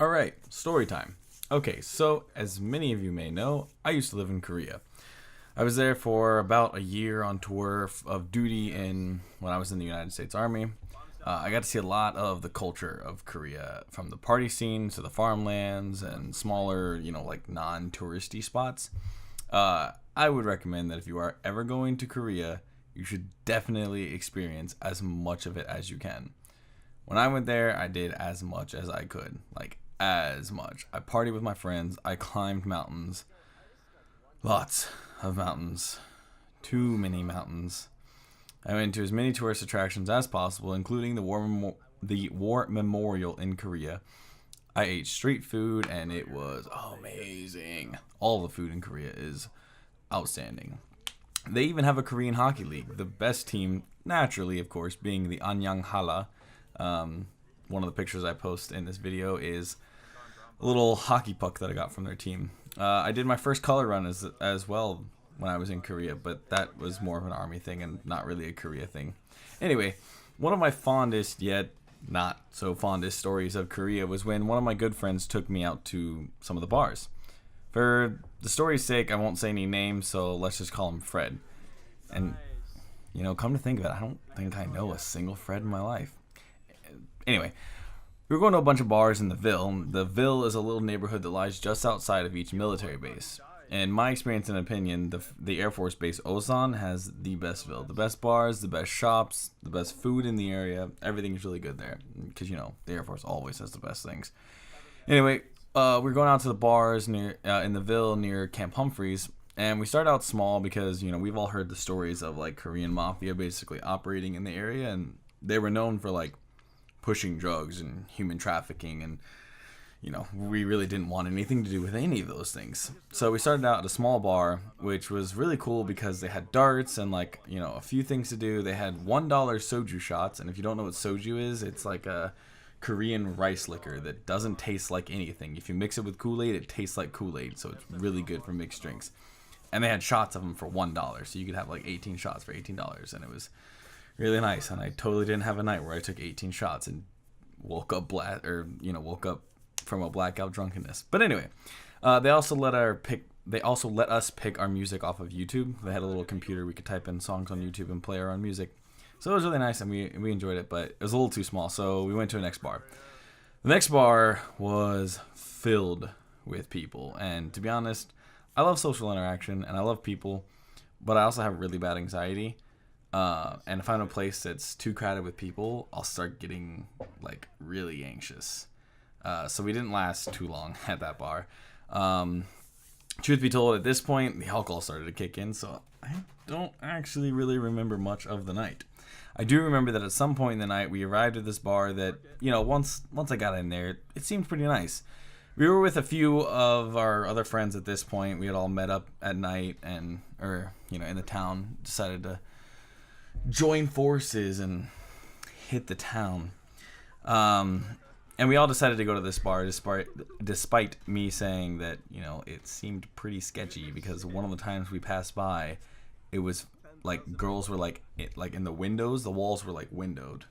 Alright, story time. Okay, so as many of you may know, I used to live in Korea. I was there for about a year on tour of duty when I was in the United States Army. I got to see a lot of the culture of Korea, from the party scene to the farmlands and smaller, like non-touristy spots. I would recommend that if you are ever going to Korea, you should definitely experience as much of it as you can. When I went there, I did as much as I could. Like, as much. I partied with my friends. I climbed mountains. Lots of mountains. Too many mountains. I went to as many tourist attractions as possible, including the War Memorial in Korea. I ate street food, and it was amazing. All the food in Korea is outstanding. They even have a Korean hockey league. The best team, naturally, of course, being the Anyang Hala. One of the pictures I post in this video is a little hockey puck that I got from their team. I did my first color run as well when I was in Korea, but that was more of an army thing and not really a Korea thing. Anyway, one of my fondest yet not so fondest stories of Korea was when one of my good friends took me out to some of the bars. For the story's sake, I won't say any names, so let's just call him Fred. And, come to think of it, I don't think I know a single Fred in my life. Anyway, we were going to a bunch of bars in the Ville. The Ville is a little neighborhood that lies just outside of each military base. In my experience and opinion, the Air Force Base Osan has the best Ville. The best bars, the best shops, the best food in the area. Everything is really good there. Because, the Air Force always has the best things. Anyway, we're going out to the bars near in the Ville near Camp Humphreys. And we started out small because, we've all heard the stories of, Korean mafia basically operating in the area. And they were known for, pushing drugs and human trafficking, and we really didn't want anything to do with any of those things. So we started out at a small bar, which was really cool because they had darts and a few things to do. They had $1 soju shots, and if you don't know what soju is, it's like a Korean rice liquor that doesn't taste like anything. If you mix it with Kool-Aid, it tastes like Kool-Aid, so it's really good for mixed drinks. And they had shots of them for $1, so you could have 18 shots for $18, and it was really nice. And I totally didn't have a night where I took 18 shots and woke up woke up from a blackout drunkenness. But anyway, they also let us pick our music off of YouTube. They had a little computer we could type in songs on YouTube and play our own music. So it was really nice, and we enjoyed it, but it was a little too small, so we went to a next bar. The next bar was filled with people, and to be honest, I love social interaction and I love people, but I also have really bad anxiety. And if I'm in a place that's too crowded with people, I'll start getting really anxious. So we didn't last too long at that bar. Truth be told, at this point, the alcohol started to kick in, so I don't actually really remember much of the night. I do remember that at some point in the night, we arrived at this bar that, once I got in there, it seemed pretty nice. We were with a few of our other friends at this point. We had all met up at night in the town, decided to join forces and hit the town. And we all decided to go to this bar despite me saying that, it seemed pretty sketchy because one of the times we passed by, it was girls were in the windows, the walls were windowed,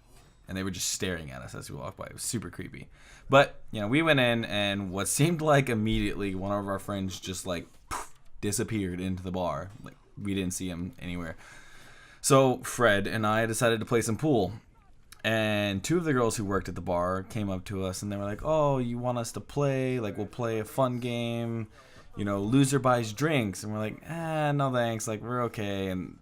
and they were just staring at us as we walked by. It was super creepy. But, we went in, and what seemed like immediately one of our friends just disappeared into the bar. We didn't see him anywhere. So Fred and I decided to play some pool. And two of the girls who worked at the bar came up to us and they were like, "Oh, you want us to play? We'll play a fun game. Loser buys drinks." And we're like, no thanks. We're okay. And,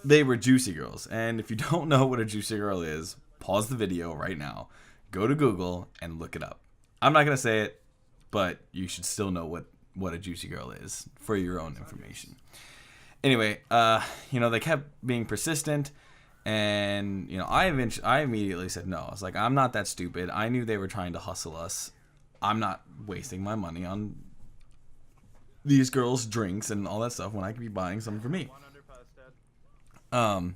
they were juicy girls. And if you don't know what a juicy girl is, pause the video right now. Go to Google and look it up. I'm not going to say it, but you should still know what a juicy girl is for your own information. Anyway, they kept being persistent, and, I immediately said no. I was like, I'm not that stupid. I knew they were trying to hustle us. I'm not wasting my money on these girls' drinks and all that stuff when I could be buying something for me. But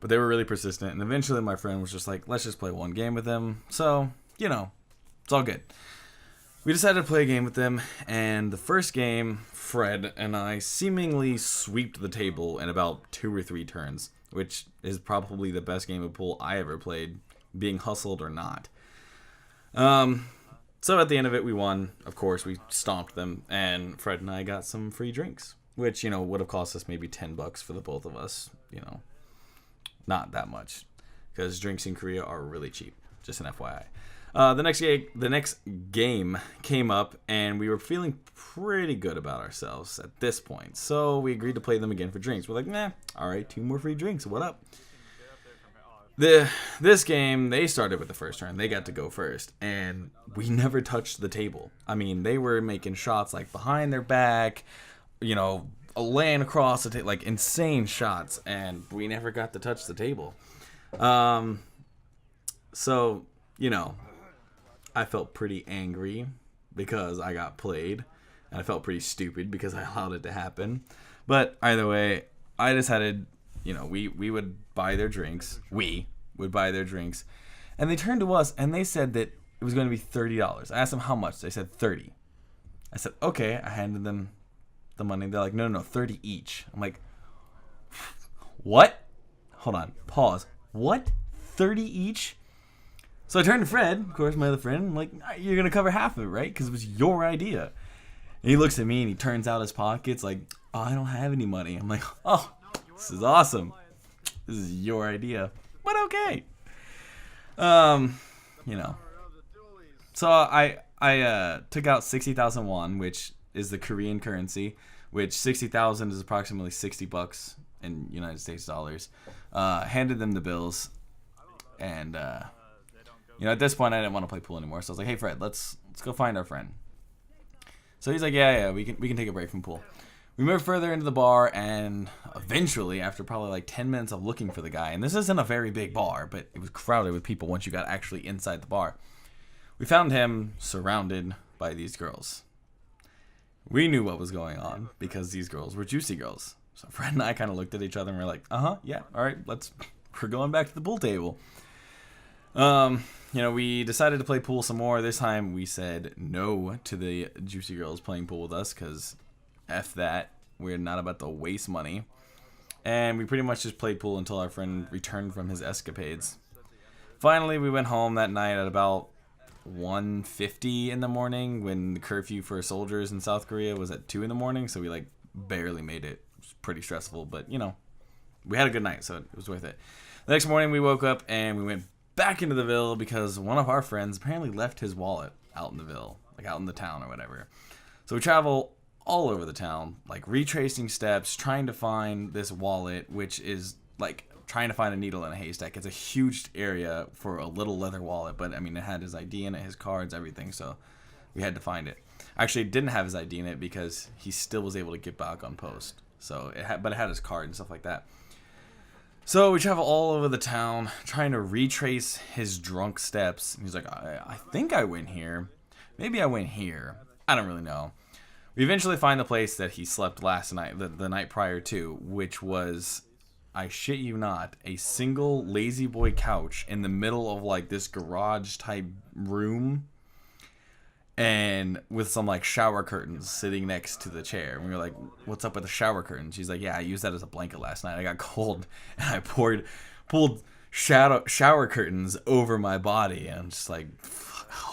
they were really persistent, and eventually my friend was just like, let's just play one game with them. So, it's all good. We decided to play a game with them, and the first game, Fred and I seemingly sweeped the table in about 2 or 3 turns, which is probably the best game of pool I ever played, being hustled or not. So at the end of it, we won. Of course, we stomped them, and Fred and I got some free drinks, which, you know, would have cost us maybe $10 for the both of us. You know, not that much, because drinks in Korea are really cheap. Just an FYI. The next game came up, and we were feeling pretty good about ourselves at this point. So we agreed to play them again for drinks. We're like, nah, all right, 2 more free drinks. What up? This game, they started with the first turn. They got to go first, and we never touched the table. I mean, they were making shots like behind their back, you know, laying across the table, like insane shots, and we never got to touch the table. So, you know, I felt pretty angry because I got played, and I felt pretty stupid because I allowed it to happen. But either way, I decided, you know, we would buy their drinks. We would buy their drinks. And they turned to us, and they said that it was going to be $30. I asked them how much. They said 30. I said, okay. I handed them the money. They're like, no, 30 each. I'm like, what? Hold on. Pause. What? 30 each? So I turned to Fred, of course, my other friend. I'm like, you're going to cover half of it, right? Because it was your idea. And he looks at me and he turns out his pockets like, oh, I don't have any money. I'm like, oh, this is awesome. This is your idea. But okay. You know. So I took out 60,000 won, which is the Korean currency, which 60,000 is approximately $60 in United States dollars. Handed them the bills, and you know, at this point, I didn't want to play pool anymore. So I was like, "Hey, Fred, let's go find our friend." So he's like, "Yeah, we can take a break from pool." We moved further into the bar, and eventually, after probably like 10 minutes of looking for the guy, and this isn't a very big bar, but it was crowded with people once you got actually inside the bar, we found him surrounded by these girls. We knew what was going on because these girls were juicy girls. So Fred and I kind of looked at each other and we're like, yeah, all right, we're going back to the pool table. You know, we decided to play pool some more. This time we said no to the juicy girls playing pool with us because F that. We're not about to waste money. And we pretty much just played pool until our friend returned from his escapades. Finally, we went home that night at about 1:50 in the morning when the curfew for soldiers in South Korea was at 2 in the morning. So we like barely made it. It was pretty stressful, but you know, we had a good night, so it was worth it. The next morning we woke up and we went back into the Ville because one of our friends apparently left his wallet out in the Ville, like out in the town or whatever. So we travel all over the town, like retracing steps, trying to find this wallet, which is like trying to find a needle in a haystack. It's a huge area for a little leather wallet, but I mean, it had his ID in it, his cards, everything, so we had to find it. Actually, it didn't have his ID in it because he still was able to get back on post. So but it had his card and stuff like that. So we travel all over the town trying to retrace his drunk steps. He's like, I think I went here. Maybe I went here. I don't really know. We eventually find the place that he slept last night, the night prior to, which was, I shit you not, a single lazy boy couch in the middle of like this garage type room, and with some like shower curtains sitting next to the chair. And we were like, what's up with the shower curtains? She's like, yeah, I used that as a blanket last night. I got cold and I pulled shower curtains over my body. And I'm just like,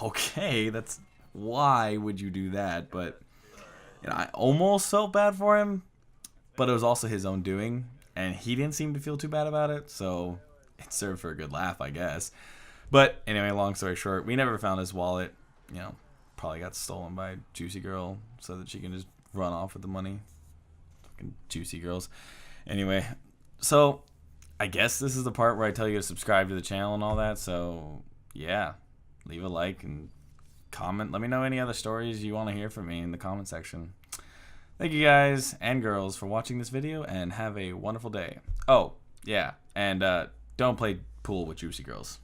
okay, why would you do that? But you know, I almost felt bad for him, but it was also his own doing, and he didn't seem to feel too bad about it, so it served for a good laugh, I guess. But anyway, long story short, we never found his wallet. You know, probably got stolen by Juicy Girl so that she can just run off with the money. Fucking Juicy Girls. Anyway, so I guess this is the part where I tell you to subscribe to the channel and all that. So yeah, leave a like and comment. Let me know any other stories you want to hear from me in the comment section. Thank you guys and girls for watching this video, and have a wonderful day. Oh yeah, and don't play pool with Juicy Girls.